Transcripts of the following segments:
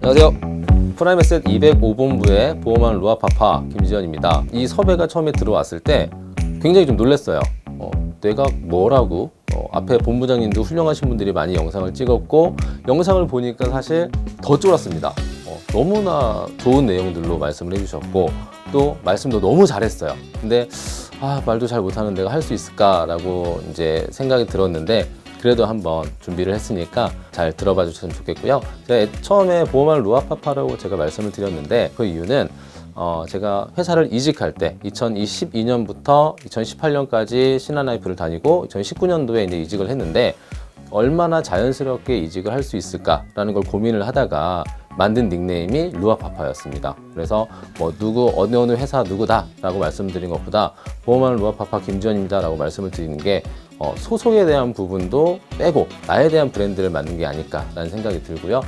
안녕하세요. 프라임에셋 205본부의 보험왕 루아파파 김지현입니다. 이 섭외가 처음에 들어왔을 때 굉장히 좀 놀랐어요. 내가 뭐라고? 앞에 본부장님도 훌륭하신 분들이 많이 영상을 찍었고 영상을 보니까 사실 더 쫄았습니다. 너무나 좋은 내용들로 말씀을 해주셨고 또 말씀도 너무 잘했어요. 근데 말도 잘 못하는 내가 할 수 있을까라고 이제 생각이 들었는데 그래도 한번 준비를 했으니까 잘 들어봐 주셨으면 좋겠고요. 제가 처음에 보험왕 루아파파라고 제가 말씀을 드렸는데 그 이유는 제가 회사를 이직할 때 2012년부터 2018년까지 신한라이프를 다니고 2019년도에 이제 이직을 했는데 얼마나 자연스럽게 이직을 할 수 있을까라는 걸 고민을 하다가 만든 닉네임이 루아파파였습니다. 그래서 어느 회사 누구다라고 말씀드린 것보다 보험왕 루아파파 김지현입니다 라고 말씀을 드리는 게 소속에 대한 부분도 빼고 나에 대한 브랜드를 만든 게 아닐까라는 생각이 들고요.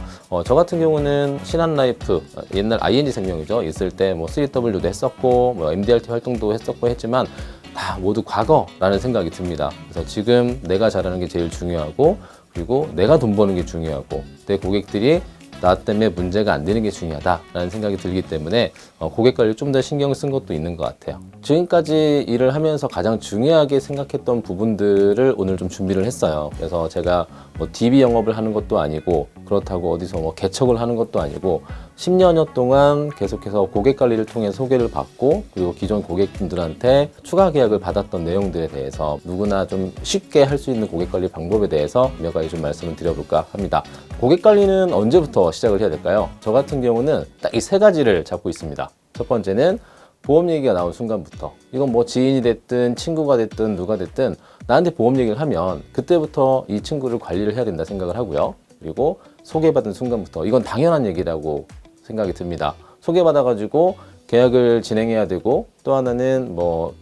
저 같은 경우는 신한라이프 옛날 ING생명이죠. 있을 때 3W도 했었고 MDRT 활동도 했었고 했지만 다 모두 과거라는 생각이 듭니다. 그래서 지금 내가 잘하는 게 제일 중요하고 그리고 내가 돈 버는 게 중요하고 내 고객들이 나 때문에 문제가 안 되는 게 중요하다라는 생각이 들기 때문에 고객 관리를 좀 더 신경을 쓴 것도 있는 것 같아요. 지금까지 일을 하면서 가장 중요하게 생각했던 부분들을 오늘 좀 준비를 했어요. 그래서 제가 DB 영업을 하는 것도 아니고 그렇다고 어디서 개척을 하는 것도 아니고 10년여 동안 계속해서 고객 관리를 통해 소개를 받고 그리고 기존 고객분들한테 추가 계약을 받았던 내용들에 대해서 누구나 좀 쉽게 할 수 있는 고객 관리 방법에 대해서 몇 가지 좀 말씀을 드려볼까 합니다. 고객 관리는 언제부터 시작을 해야 될까요? 저 같은 경우는 딱 이 세 가지를 잡고 있습니다. 첫 번째는 보험 얘기가 나온 순간부터 이건 지인이 됐든 친구가 됐든 누가 됐든 나한테 보험 얘기를 하면 그때부터 이 친구를 관리를 해야 된다 생각을 하고요. 그리고 소개받은 순간부터 이건 당연한 얘기라고 생각이 듭니다. 소개받아가지고 계약을 진행해야 되고 또 하나는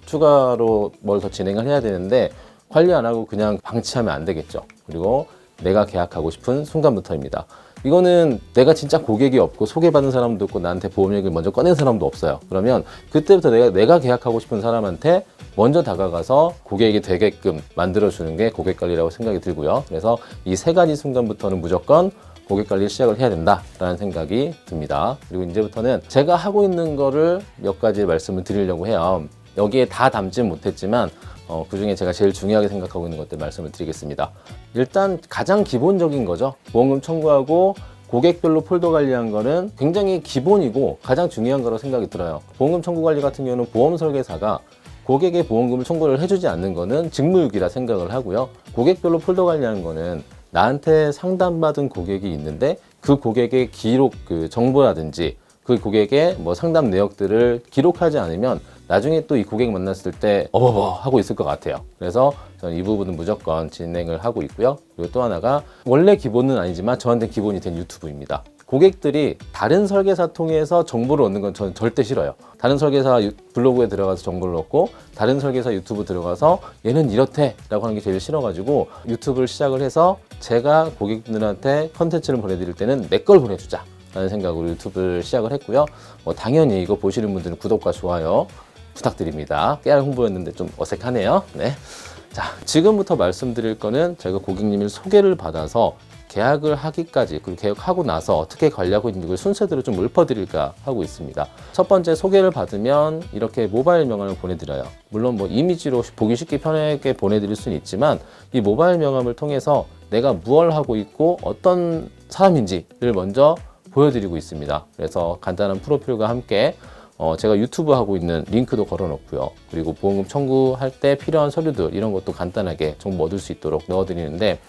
추가로 뭘 더 진행을 해야 되는데 관리 안 하고 그냥 방치하면 안 되겠죠. 그리고 내가 계약하고 싶은 순간부터입니다. 이거는 내가 진짜 고객이 없고 소개받은 사람도 없고 나한테 보험 얘기를 먼저 꺼낸 사람도 없어요. 그러면 그때부터 내가 계약하고 싶은 사람한테 먼저 다가가서 고객이 되게끔 만들어주는 게 고객 관리라고 생각이 들고요. 그래서 이 세 가지 순간부터는 무조건 고객 관리를 시작을 해야 된다라는 생각이 듭니다. 그리고 이제부터는 제가 하고 있는 거를 몇 가지 말씀을 드리려고 해요. 여기에 다 담진 못했지만 그중에 제가 제일 중요하게 생각하고 있는 것들 말씀을 드리겠습니다. 일단 가장 기본적인 거죠. 보험금 청구하고 고객별로 폴더 관리한 거는 굉장히 기본이고 가장 중요한 거라고 생각이 들어요. 보험금 청구 관리 같은 경우는 보험 설계사가 고객의 보험금을 청구를 해주지 않는 거는 직무유기라 생각을 하고요. 고객별로 폴더 관리하는 거는 나한테 상담받은 고객이 있는데 그 고객의 기록 정보라든지 그 고객의 상담 내역들을 기록하지 않으면 나중에 또 이 고객 만났을 때 어버버 하고 있을 것 같아요. 그래서 저는 이 부분은 무조건 진행을 하고 있고요. 그리고 또 하나가 원래 기본은 아니지만 저한테 기본이 된 유튜브입니다. 고객들이 다른 설계사 통해서 정보를 얻는 건 저는 절대 싫어요. 다른 설계사 블로그에 들어가서 정보를 얻고 다른 설계사 유튜브 들어가서 얘는 이렇대 라고 하는 게 제일 싫어가지고 유튜브를 시작을 해서 제가 고객분들한테 컨텐츠를 보내드릴 때는 내 걸 보내주자 라는 생각으로 유튜브를 시작을 했고요. 당연히 이거 보시는 분들은 구독과 좋아요 부탁드립니다. 깨알 홍보였는데 좀 어색하네요. 네. 자, 지금부터 말씀드릴 거는 제가 고객님의 소개를 받아서 계약을 하기까지 그리고 계약하고 나서 어떻게 관리하고 있는지 그 순서대로 좀 읊어드릴까 하고 있습니다. 첫 번째 소개를 받으면 이렇게 모바일 명함을 보내드려요. 물론 이미지로 보기 쉽게 편하게 보내드릴 수는 있지만 이 모바일 명함을 통해서 내가 무엇을 하고 있고 어떤 사람인지를 먼저 보여드리고 있습니다. 그래서 간단한 프로필과 함께 제가 유튜브 하고 있는 링크도 걸어놓고요. 그리고 보험금 청구할 때 필요한 서류들 이런 것도 간단하게 정보 얻을 수 있도록 넣어드리는데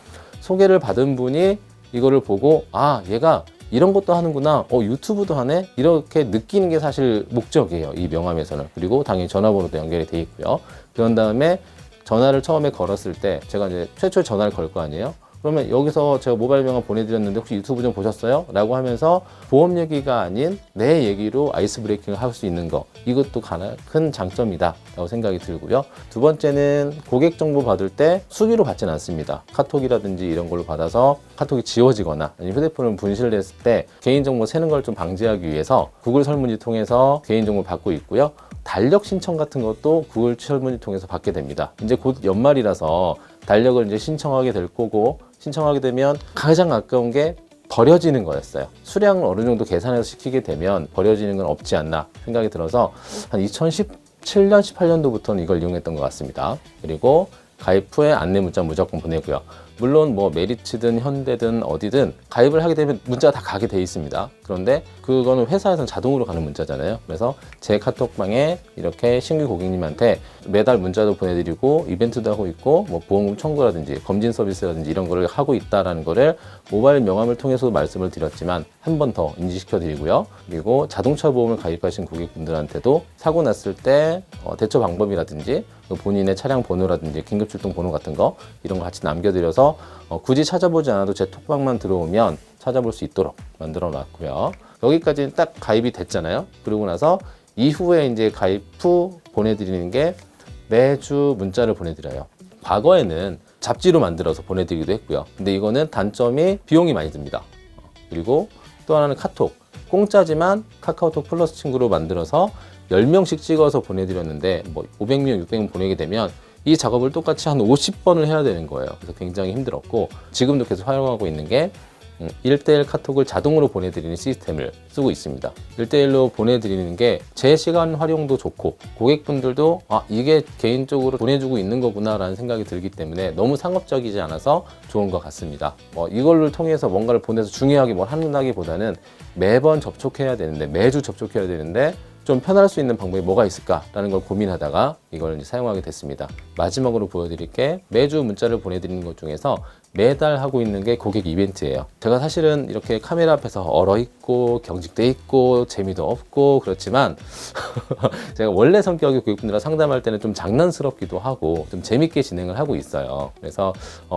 소개를 받은 분이 이거를 보고 얘가 이런 것도 하는구나 유튜브도 하네 이렇게 느끼는 게 사실 목적이에요. 이 명함에서는. 그리고 당연히 전화번호도 연결이 돼 있고요. 그런 다음에 전화를 처음에 걸었을 때 제가 이제 최초에 전화를 걸 거 아니에요. 그러면 여기서 제가 모바일 명함 보내드렸는데 혹시 유튜브 좀 보셨어요? 라고 하면서 보험 얘기가 아닌 내 얘기로 아이스 브레이킹을 할 수 있는 거 이것도 가장 큰 장점이다 라고 생각이 들고요. 두 번째는 고객 정보 받을 때 수기로 받지는 않습니다. 카톡이라든지 이런 걸로 받아서 카톡이 지워지거나 아니면 휴대폰을 분실됐을 때 개인정보 새는 걸 좀 방지하기 위해서 구글 설문지 통해서 개인정보 받고 있고요. 달력 신청 같은 것도 구글 설문지 통해서 받게 됩니다. 이제 곧 연말이라서 달력을 이제 신청하게 될 거고 신청하게 되면 가장 아까운 게 버려지는 거였어요. 수량을 어느 정도 계산해서 시키게 되면 버려지는 건 없지 않나 생각이 들어서 한 2017년, 18년도부터는 이걸 이용했던 것 같습니다. 그리고 가입 후에 안내 문자 무조건 보내고요. 물론 뭐 메리츠든 현대든 어디든 가입을 하게 되면 문자가 다 가게 돼 있습니다. 그런데 그거는 회사에서는 자동으로 가는 문자잖아요. 그래서 제 카톡방에 이렇게 신규 고객님한테 매달 문자도 보내드리고 이벤트도 하고 있고 뭐 보험금 청구라든지 검진 서비스라든지 이런 거를 하고 있다라는 거를 모바일 명함을 통해서도 말씀을 드렸지만 한 번 더 인지시켜 드리고요. 그리고 자동차 보험을 가입하신 고객분들한테도 사고 났을 때 대처 방법이라든지 본인의 차량 번호라든지 긴급출동 번호 같은 거 이런 거 같이 남겨드려서 굳이 찾아보지 않아도 제 톡방만 들어오면 찾아볼 수 있도록 만들어 놨고요. 여기까지는 딱 가입이 됐잖아요. 그러고 나서 이후에 이제 가입 후 보내드리는 게 매주 문자를 보내드려요. 과거에는 잡지로 만들어서 보내드리기도 했고요. 근데 이거는 단점이 비용이 많이 듭니다. 그리고 또 하나는 카톡. 공짜지만 카카오톡 플러스 친구로 만들어서 10명씩 찍어서 보내드렸는데 뭐 500명, 600명 보내게 되면 이 작업을 똑같이 한 50번을 해야 되는 거예요. 그래서 굉장히 힘들었고 지금도 계속 활용하고 있는 게 1대1 카톡을 자동으로 보내드리는 시스템을 쓰고 있습니다. 1대1로 보내드리는 게 제 시간 활용도 좋고 고객분들도 이게 개인적으로 보내주고 있는 거구나 라는 생각이 들기 때문에 너무 상업적이지 않아서 좋은 것 같습니다. 이걸로 통해서 뭔가를 보내서 중요하게 뭘 한다기보다는 매번 접촉해야 되는데 매주 접촉해야 되는데 좀 편할 수 있는 방법이 뭐가 있을까라는 걸 고민하다가 이걸 이제 사용하게 됐습니다. 마지막으로 보여드릴 게 매주 문자를 보내드리는 것 중에서 매달 하고 있는 게 고객 이벤트예요. 제가 사실은 이렇게 카메라 앞에서 얼어있고 경직돼 있고 재미도 없고 그렇지만 제가 원래 성격이 고객분들과 상담할 때는 좀 장난스럽기도 하고 좀 재밌게 진행을 하고 있어요. 그래서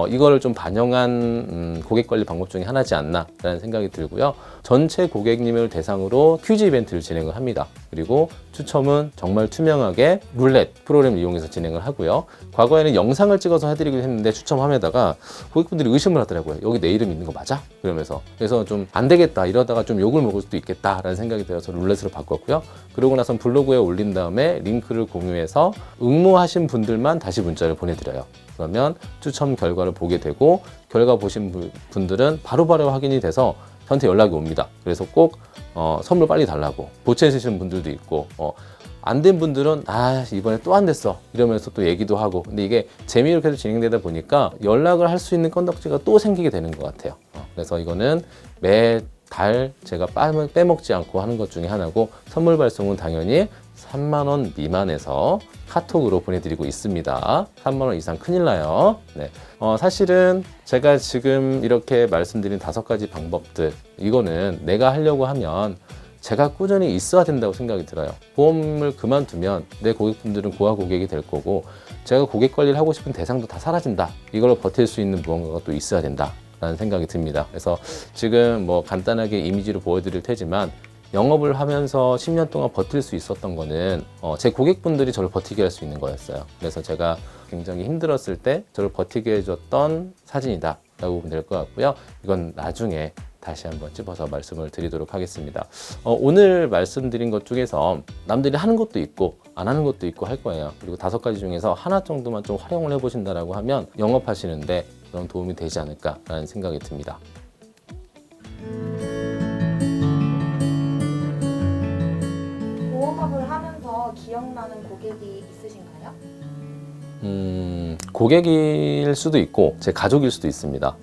이거를 좀 반영한 고객 관리 방법 중에 하나지 않나 라는 생각이 들고요. 전체 고객님을 대상으로 퀴즈 이벤트를 진행을 합니다. 그리고 추첨은 정말 투명하게 룰렛 프로그램을 이용해서 진행을 하고요. 과거에는 영상을 찍어서 해드리기도 했는데 추첨함에다가 고객분들이 의심을 하더라고요. 여기 내 이름 있는 거 맞아? 그러면서. 그래서 좀 안 되겠다. 이러다가 좀 욕을 먹을 수도 있겠다라는 생각이 들어서 룰렛으로 바꿨고요. 그러고 나선 블로그에 올린 다음에 링크를 공유해서 응모하신 분들만 다시 문자를 보내드려요. 그러면 추첨 결과를 보게 되고 결과 보신 분들은 바로바로 확인이 돼서 저한테 연락이 옵니다. 그래서 꼭 선물 빨리 달라고 보채시는 분들도 있고 안 된 분들은 이번에 또 안 됐어 이러면서 또 얘기도 하고 근데 이게 재미로 계속 진행되다 보니까 연락을 할 수 있는 건덕지가 또 생기게 되는 것 같아요. 그래서 이거는 매달 제가 빼먹지 않고 하는 것 중에 하나고 선물 발송은 당연히 3만 원 미만에서 카톡으로 보내드리고 있습니다. 3만 원 이상 큰일 나요. 네. 사실은 제가 지금 이렇게 말씀드린 5가지 방법들 이거는 내가 하려고 하면 제가 꾸준히 있어야 된다고 생각이 들어요. 보험을 그만두면 내 고객분들은 고아 고객이 될 거고 제가 고객 관리를 하고 싶은 대상도 다 사라진다. 이걸 버틸 수 있는 무언가가 또 있어야 된다 라는 생각이 듭니다. 그래서 지금 뭐 간단하게 이미지로 보여드릴 테지만 영업을 하면서 10년 동안 버틸 수 있었던 거는 제 고객분들이 저를 버티게 할 수 있는 거였어요. 그래서 제가 굉장히 힘들었을 때 저를 버티게 해줬던 사진이다 라고 보면 될 것 같고요. 이건 나중에 다시 한번 찝어서 말씀을 드리도록 하겠습니다. 오늘 말씀드린 것 중에서 남들이 하는 것도 있고 안 하는 것도 있고 할 거예요. 그리고 5가지 중에서 하나 정도만 좀 활용을 해보신다라고 하면 영업하시는데 그런 도움이 되지 않을까라는 생각이 듭니다. 보험업을 하면서 기억나는 고객이 있으신가요? 고객일 수도 있고 제 가족일 수도 있습니다.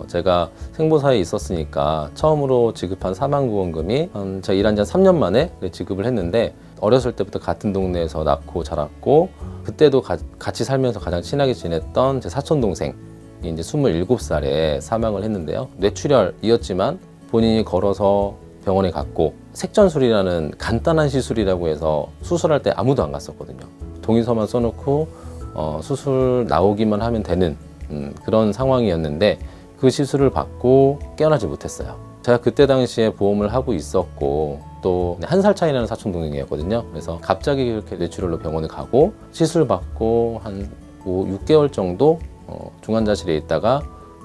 제가 생보사에 있었으니까 처음으로 지급한 사망보험금이 제가 일한 지 한 3년 만에 지급을 했는데 어렸을 때부터 같은 동네에서 낳고 자랐고 그때도 같이 살면서 가장 친하게 지냈던 제 사촌동생이 이제 27살에 사망을 했는데요. 뇌출혈이었지만 본인이 걸어서 병원에 갔고 색전술이라는 간단한 시술이라고 해서 수술할 때 아무도 안 갔었거든요. 동의서만 써놓고 수술 나오기만 하면 되는 그런 상황이었는데 그 시술을 받고 깨어나지 못했어요. 제가 그때 당시에 보험을 하고 있었고 또 1살 차이 나는 사촌 동생이었거든요. 그래서 갑자기 그렇게 뇌출혈로 병원에 가고 시술 받고 한 6개월 정도 중환자실에 있다가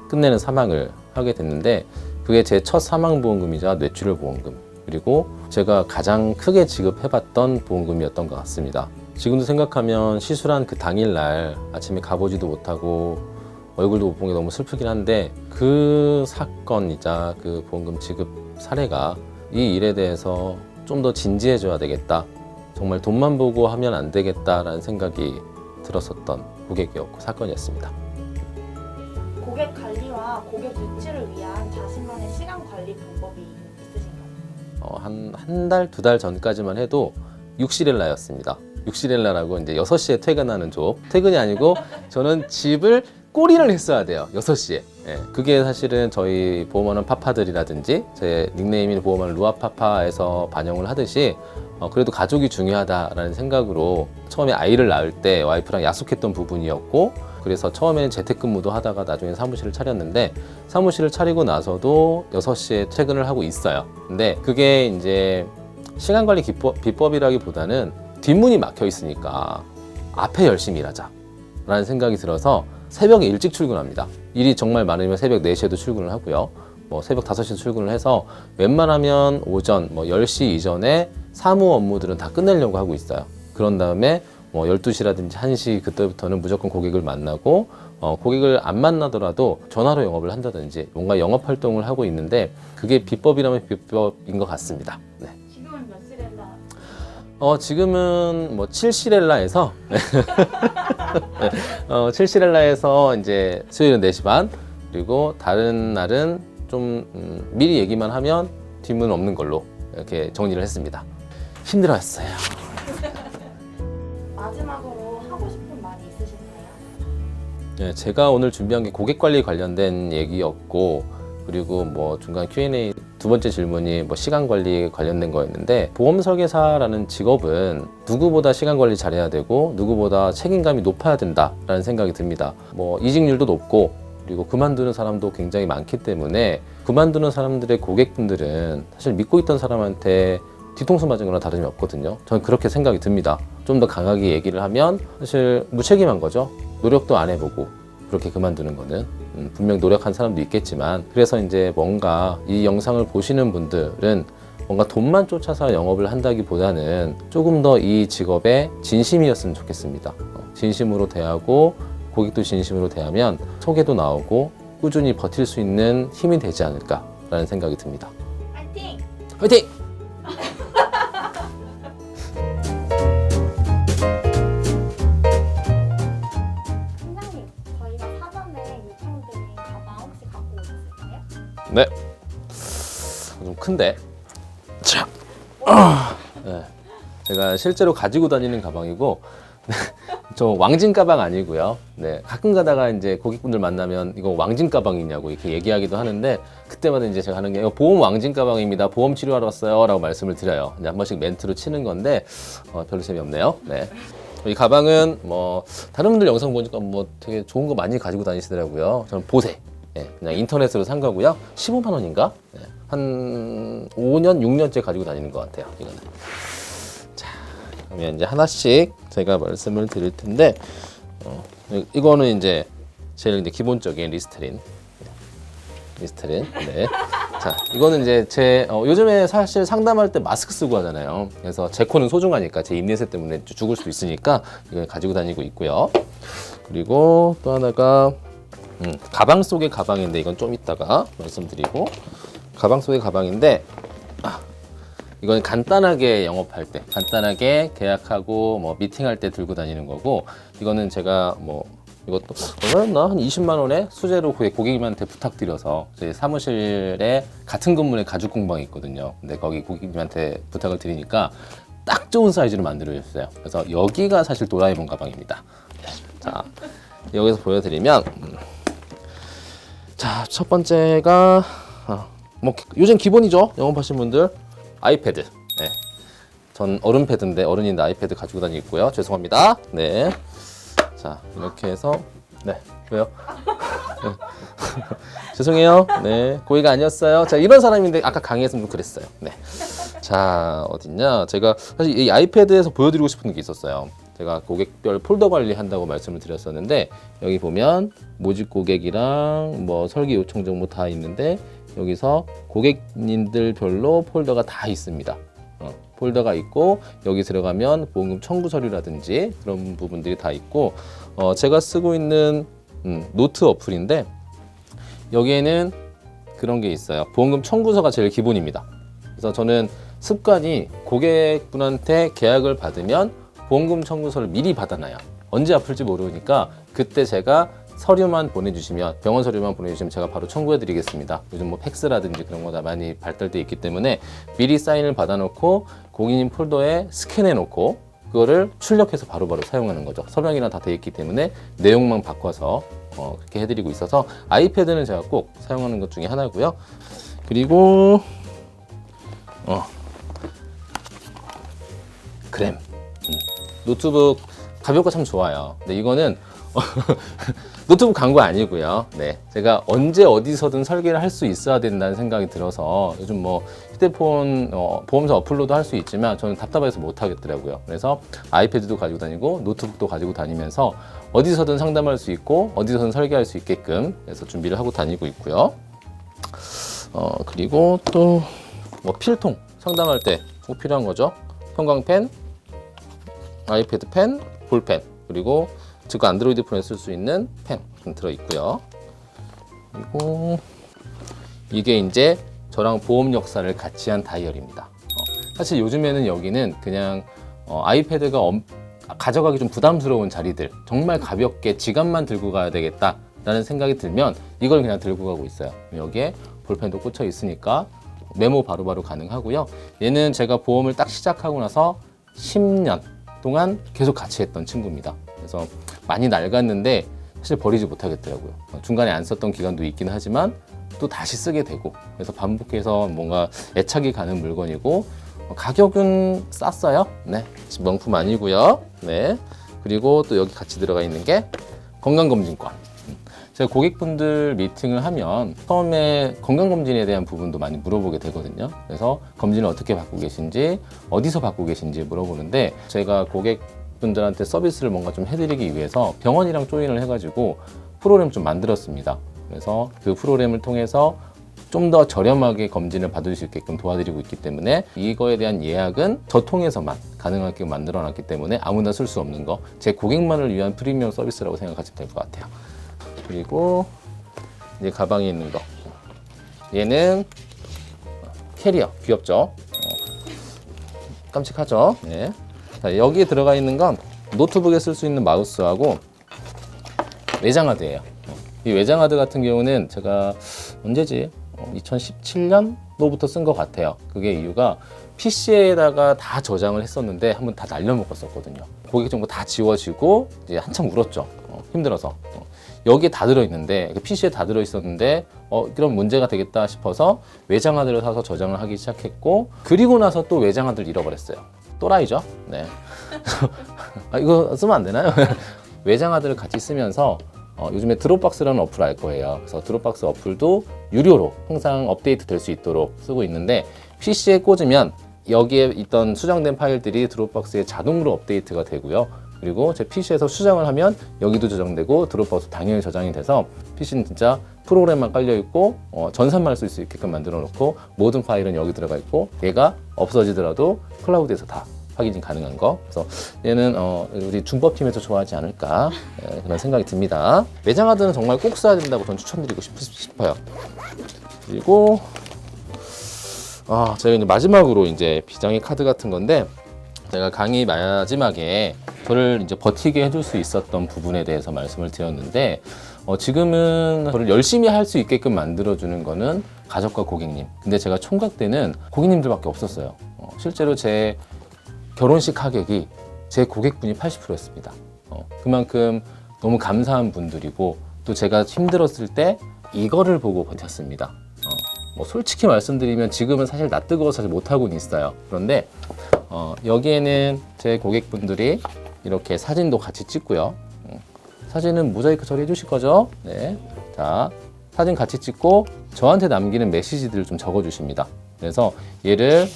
끝내는 사망을 하게 됐는데 그게 제 첫 사망보험금이자 뇌출혈 보험금 그리고 제가 가장 크게 지급해봤던 보험금이었던 것 같습니다. 지금도 생각하면 시술한 그 당일날 아침에 가보지도 못하고 얼굴도 못 본 게 너무 슬프긴 한데 그 사건이자 그 보험금 지급 사례가 이 일에 대해서 좀 더 진지해져야 되겠다. 정말 돈만 보고 하면 안 되겠다라는 생각이 들었었던 고객이었고 사건이었습니다. 고객 관리와 고객 유치를 위한 자신만의 시간 관리 방법이 있으신가요? 한 달, 두 달 전까지만 해도 6시렐라였습니다. 6시렐라라고 이제 6시에 퇴근하는 조. 퇴근이 아니고 저는 집을 꼬리를 했어야 돼요. 6시에. 예, 그게 사실은 저희 보험하는 파파들이라든지 제 닉네임인 보험하는 루아파파에서 반영을 하듯이 그래도 가족이 중요하다라는 생각으로 처음에 아이를 낳을 때 와이프랑 약속했던 부분이었고 그래서 처음에는 재택근무도 하다가 나중에 사무실을 차렸는데 사무실을 차리고 나서도 6시에 퇴근을 하고 있어요. 근데 그게 이제 시간관리 비법이라기보다는 뒷문이 막혀 있으니까 앞에 열심히 일하자 라는 생각이 들어서 새벽에 일찍 출근합니다. 일이 정말 많으면 새벽 4시에도 출근을 하고요. 새벽 5시에 출근을 해서 웬만하면 오전 10시 이전에 사무 업무들은 다 끝내려고 하고 있어요. 그런 다음에 12시라든지 1시 그때부터는 무조건 고객을 만나고 고객을 안 만나더라도 전화로 영업을 한다든지 뭔가 영업 활동을 하고 있는데 그게 비법이라면 비법인 것 같습니다. 네. 지금은 몇 시렐라? 지금은 7시렐라에서 7시렐라에서 이제 수요일은 4시 반 그리고 다른 날은 좀 미리 얘기만 하면 뒷문 없는 걸로 이렇게 정리를 했습니다. 힘들었어요. 마지막으로 하고 싶은 말이 있으신가요? 네, 제가 오늘 준비한 게 고객 관리 관련된 얘기였고 그리고 중간 Q&A 두 번째 질문이 시간 관리 관련된 거였는데 보험 설계사라는 직업은 누구보다 시간 관리 잘해야 되고 누구보다 책임감이 높아야 된다라는 생각이 듭니다. 이직률도 높고 그리고 그만두는 사람도 굉장히 많기 때문에 그만두는 사람들의 고객분들은 사실 믿고 있던 사람한테 뒤통수 맞은 거나 다름이 없거든요. 저는 그렇게 생각이 듭니다. 좀 더 강하게 얘기를 하면 사실 무책임한 거죠. 노력도 안 해보고 그렇게 그만두는 거는 분명 노력한 사람도 있겠지만 그래서 이제 뭔가 이 영상을 보시는 분들은 뭔가 돈만 쫓아서 영업을 한다기보다는 조금 더 이 직업에 진심이었으면 좋겠습니다. 진심으로 대하고 고객도 진심으로 대하면 소개도 나오고 꾸준히 버틸 수 있는 힘이 되지 않을까라는 생각이 듭니다. 파이팅! 화이팅! 팀장님, 저희가 사전에 요청드린 가방 혹시 갖고 오셨을까요? 네. 좀 큰데. 자. 네. 제가 실제로 가지고 다니는 가방이고 저 왕진 가방 아니고요. 네. 가끔 가다가 이제 고객분들 만나면 이거 왕진 가방이냐고 이렇게 얘기하기도 하는데 그때마다 이제 제가 하는 게 이거 보험 왕진 가방입니다. 보험 치료하러 왔어요라고 말씀을 드려요. 이제 한 번씩 멘트로 치는 건데 별로 재미없네요. 네. 이 가방은 다른 분들 영상 보니까 되게 좋은 거 많이 가지고 다니시더라고요. 저는 보세. 네, 그냥 인터넷으로 산 거고요. 15만 원인가? 네, 한 5년, 6년째 가지고 다니는 것 같아요. 이거는. 자, 그러면 이제 하나씩 제가 말씀을 드릴 텐데, 이거는 이제 제일 이제 기본적인 리스트린. 리스트린. 네. 자, 이거는 이제 요즘에 사실 상담할 때 마스크 쓰고 하잖아요. 그래서 제 코는 소중하니까 제 입냄새 때문에 죽을 수도 있으니까 이걸 가지고 다니고 있고요. 그리고 또 하나가 가방 속의 가방인데 이건 좀 이따가 말씀드리고 가방 속의 가방인데 이건 간단하게 영업할 때 간단하게 계약하고 미팅할 때 들고 다니는 거고 이거는 제가 이것도 얼마였나? 한 20만 원에 수제로 고객님한테 부탁드려서 저희 사무실에 같은 건물에 가죽 공방이 있거든요. 근데 거기 고객님한테 부탁을 드리니까 딱 좋은 사이즈로 만들어 줬어요. 그래서 여기가 사실 도라에몽 가방입니다. 자, 여기서 보여드리면 자, 첫 번째가 요즘 기본이죠. 영업하신 분들 아이패드. 네. 전 어른 패드인데 어른인데 아이패드 가지고 다니고 있고요. 죄송합니다. 네. 자, 이렇게 해서 네. 왜요? 네. 죄송해요. 네. 고의가 아니었어요. 자, 이런 사람인데 아까 강의에서도 그랬어요. 네. 자, 어딨냐? 제가 사실 이 아이패드에서 보여드리고 싶은 게 있었어요. 제가 고객별 폴더 관리한다고 말씀을 드렸었는데 여기 보면 모집 고객이랑 설계 요청 정보 다 있는데 여기서 고객님들별로 폴더가 다 있습니다. 폴더가 있고 여기 들어가면 보험금 청구 서류라든지 그런 부분들이 다 있고 제가 쓰고 있는 노트 어플인데 여기에는 그런 게 있어요. 보험금 청구서가 제일 기본입니다. 그래서 저는 습관이 고객분한테 계약을 받으면 보험금 청구서를 미리 받아놔요. 언제 아플지 모르니까 그때 제가 서류만 보내주시면, 병원 서류만 보내주시면 제가 바로 청구해드리겠습니다. 요즘 뭐 팩스라든지 그런 거 다 많이 발달돼 있기 때문에 미리 사인을 받아놓고 고객님 폴더에 스캔해놓고 그거를 출력해서 바로바로 사용하는 거죠. 서명이랑 다 돼 있기 때문에 내용만 바꿔서 그렇게 해드리고 있어서 아이패드는 제가 꼭 사용하는 것 중에 하나고요. 그리고 그램 노트북 가볍고 참 좋아요. 근데 이거는 노트북 광고 아니고요. 네, 제가 언제 어디서든 설계를 할 수 있어야 된다는 생각이 들어서 요즘 뭐 휴대폰 보험사 어플로도 할 수 있지만 저는 답답해서 못 하겠더라고요. 그래서 아이패드도 가지고 다니고 노트북도 가지고 다니면서 어디서든 상담할 수 있고 어디서든 설계할 수 있게끔 해서 준비를 하고 다니고 있고요. 그리고 또 뭐 필통 상담할 때 꼭 필요한 거죠. 형광펜, 아이패드 펜, 볼펜, 그리고 즉 안드로이드 폰에 쓸 수 있는 펜 들어 있고요. 그리고 이게 이제 저랑 보험 역사를 같이 한 다이어리입니다. 사실 요즘에는 여기는 그냥 아이패드가 가져가기 좀 부담스러운 자리들, 정말 가볍게 지갑만 들고 가야 되겠다라는 생각이 들면 이걸 그냥 들고 가고 있어요. 여기에 볼펜도 꽂혀 있으니까 메모 바로바로 가능하고요. 얘는 제가 보험을 딱 시작하고 나서 10년 동안 계속 같이 했던 친구입니다. 그래서 많이 낡았는데 사실 버리지 못하겠더라고요. 중간에 안 썼던 기간도 있긴 하지만 또 다시 쓰게 되고, 그래서 반복해서 뭔가 애착이 가는 물건이고, 가격은 쌌어요. 네, 명품 아니고요. 네, 그리고 또 여기 같이 들어가 있는 게 건강검진권. 제가 고객분들 미팅을 하면 처음에 건강검진에 대한 부분도 많이 물어보게 되거든요. 그래서 검진을 어떻게 받고 계신지, 어디서 받고 계신지 물어보는데, 제가 고객분들한테 서비스를 뭔가 좀 해드리기 위해서 병원이랑 조인을 해가지고 프로그램 좀 만들었습니다. 그래서 그 프로그램을 통해서 좀 더 저렴하게 검진을 받을 수 있게끔 도와드리고 있기 때문에 이거에 대한 예약은 저 통해서만 가능하게 만들어 놨기 때문에 아무나 쓸 수 없는 거, 제 고객만을 위한 프리미엄 서비스라고 생각하시면 될 것 같아요. 그리고 이제 가방에 있는 거, 얘는 캐리어, 귀엽죠? 깜찍하죠? 네. 자, 여기에 들어가 있는 건 노트북에 쓸 수 있는 마우스하고 외장하드예요. 이 외장하드 같은 경우는 제가 언제지? 2017년도부터 쓴 것 같아요. 그게 이유가 PC에다가 다 저장을 했었는데 한번 다 날려먹었었거든요. 고객 정보 다 지워지고 이제 한참 울었죠. 힘들어서. 여기에 다 들어있는데, PC에 다 들어있었는데 그럼 문제가 되겠다 싶어서 외장하드를 사서 저장을 하기 시작했고, 그리고 나서 또 외장하드를 잃어버렸어요. 또라이죠. 네. 이거 쓰면 안 되나요? 외장하드를 같이 쓰면서 요즘에 드롭박스라는 어플 알 거예요. 그래서 드롭박스 어플도 유료로 항상 업데이트 될 수 있도록 쓰고 있는데, PC에 꽂으면 여기에 있던 수정된 파일들이 드롭박스에 자동으로 업데이트가 되고요. 그리고 제 PC에서 수정을 하면 여기도 저장되고 드롭박스 당연히 저장이 돼서 PC는 진짜 프로그램만 깔려 있고 전산만 쓸 수 있게끔 만들어 놓고 모든 파일은 여기 들어가 있고 얘가 없어지더라도 클라우드에서 다 확인이 가능한 거. 그래서 얘는 우리 준법팀에서 좋아하지 않을까 그런 생각이 듭니다. 외장하드는 정말 꼭 써야 된다고 전 추천드리고 싶어요. 그리고 제가 이제 마지막으로 이제 비장의 카드 같은 건데, 제가 강의 마지막에 저를 이제 버티게 해줄 수 있었던 부분에 대해서 말씀을 드렸는데, 지금은 저를 열심히 할 수 있게끔 만들어주는 거는 가족과 고객님. 근데 제가 총각 때는 고객님들밖에 없었어요. 실제로 제 결혼식 하객이 제 고객분이 80%였습니다. 그만큼 너무 감사한 분들이고, 또 제가 힘들었을 때 이거를 보고 버텼습니다. 뭐 솔직히 말씀드리면 지금은 사실 나 뜨거워서 사실 못하고는 있어요. 그런데 여기에는 제 고객분들이 이렇게 사진도 같이 찍고요. 사진은 모자이크 처리해 주실 거죠? 네. 자, 사진 같이 찍고 저한테 남기는 메시지들을 좀 적어 주십니다. 그래서 얘를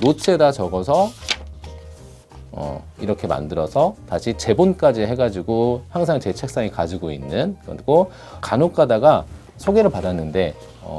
노트에다 적어서 이렇게 만들어서 다시 재본까지 해가지고 항상 제 책상에 가지고 있는, 그리고 간혹 가다가 소개를 받았는데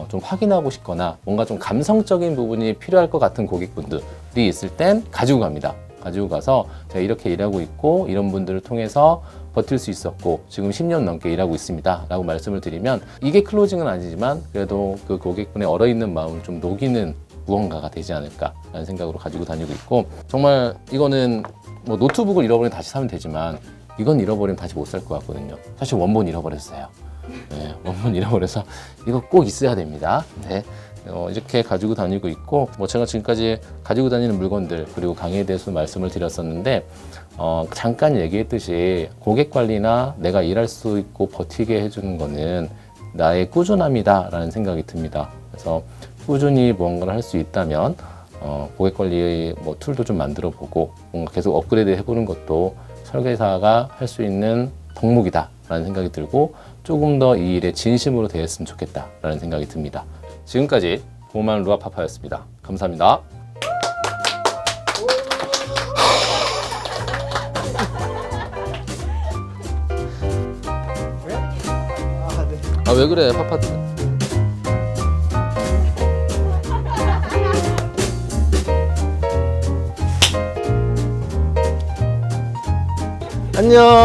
좀 확인하고 싶거나 뭔가 좀 감성적인 부분이 필요할 것 같은 고객분들이 있을 땐 가지고 갑니다. 가지고 가서 제가 이렇게 일하고 있고 이런 분들을 통해서 버틸 수 있었고 지금 10년 넘게 일하고 있습니다 라고 말씀을 드리면 이게 클로징은 아니지만 그래도 그 고객분의 얼어있는 마음을 좀 녹이는 무언가가 되지 않을까라는 생각으로 가지고 다니고 있고, 정말 이거는 뭐 노트북을 잃어버리면 다시 사면 되지만 이건 잃어버리면 다시 못 살 것 같거든요. 사실 원본 잃어버렸어요. 네, 원본 잃어버려서 이거 꼭 있어야 됩니다. 네. 이렇게 가지고 다니고 있고, 뭐 제가 지금까지 가지고 다니는 물건들 그리고 강의에 대해서 말씀을 드렸었는데 잠깐 얘기했듯이 고객 관리나 내가 일할 수 있고 버티게 해주는 거는 나의 꾸준함이다 라는 생각이 듭니다. 그래서 꾸준히 무언가를 할 수 있다면 고객 관리의 뭐 툴도 좀 만들어 보고 뭔가 계속 업그레이드 해보는 것도 설계사가 할 수 있는 덕목이다 라는 생각이 들고, 조금 더 이 일에 진심으로 대했으면 좋겠다 라는 생각이 듭니다. 지금까지 보험하는 루아파파였습니다. 감사합니다. 아, 왜 그래, 파파트. 안녕.